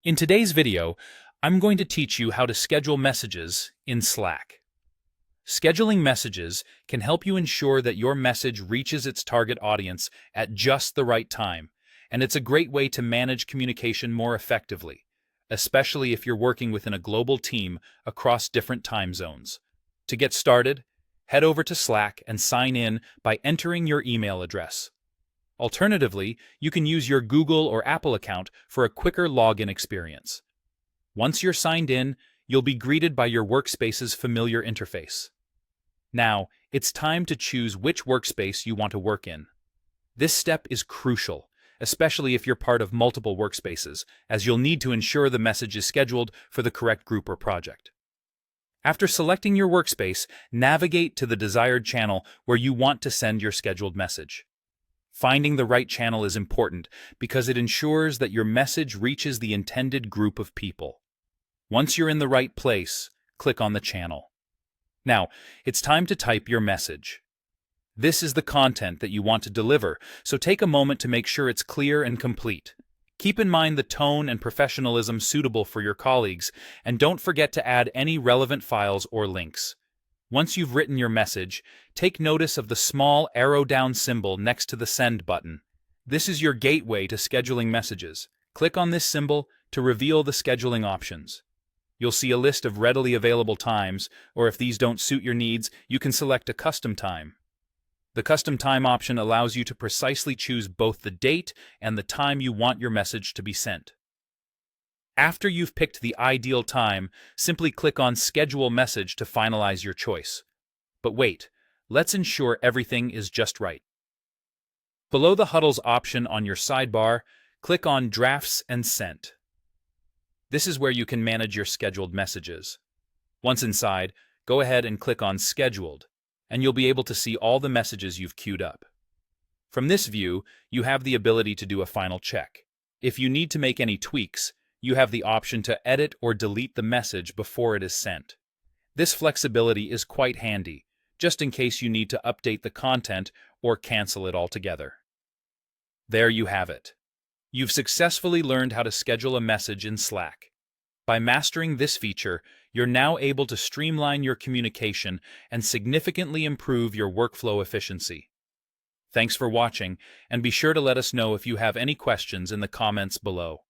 In today's video, I'm going to teach you how to schedule messages in Slack. Scheduling messages can help you ensure that your message reaches its target audience at just the right time, and it's a great way to manage communication more effectively, especially if you're working within a global team across different time zones. To get started, head over to Slack and sign in by entering your email address. Alternatively, you can use your Google or Apple account for a quicker login experience. Once you're signed in, you'll be greeted by your workspace's familiar interface. Now, it's time to choose which workspace you want to work in. This step is crucial, especially if you're part of multiple workspaces, as you'll need to ensure the message is scheduled for the correct group or project. After selecting your workspace, navigate to the desired channel where you want to send your scheduled message. Finding the right channel is important because it ensures that your message reaches the intended group of people. Once you're in the right place, click on the channel. Now, it's time to type your message. This is the content that you want to deliver, so take a moment to make sure it's clear and complete. Keep in mind the tone and professionalism suitable for your colleagues, and don't forget to add any relevant files or links. Once you've written your message, take notice of the small arrow down symbol next to the send button. This is your gateway to scheduling messages. Click on this symbol to reveal the scheduling options. You'll see a list of readily available times, or if these don't suit your needs, you can select a custom time. The custom time option allows you to precisely choose both the date and the time you want your message to be sent. After you've picked the ideal time, simply click on Schedule Message to finalize your choice. But wait, let's ensure everything is just right. Below the Huddles option on your sidebar, click on Drafts and Sent. This is where you can manage your scheduled messages. Once inside, go ahead and click on Scheduled, and you'll be able to see all the messages you've queued up. From this view, you have the ability to do a final check. If you need to make any tweaks, you have the option to edit or delete the message before it is sent. This flexibility is quite handy, just in case you need to update the content or cancel it altogether. There you have it. You've successfully learned how to schedule a message in Slack. By mastering this feature, you're now able to streamline your communication and significantly improve your workflow efficiency. Thanks for watching, and be sure to let us know if you have any questions in the comments below.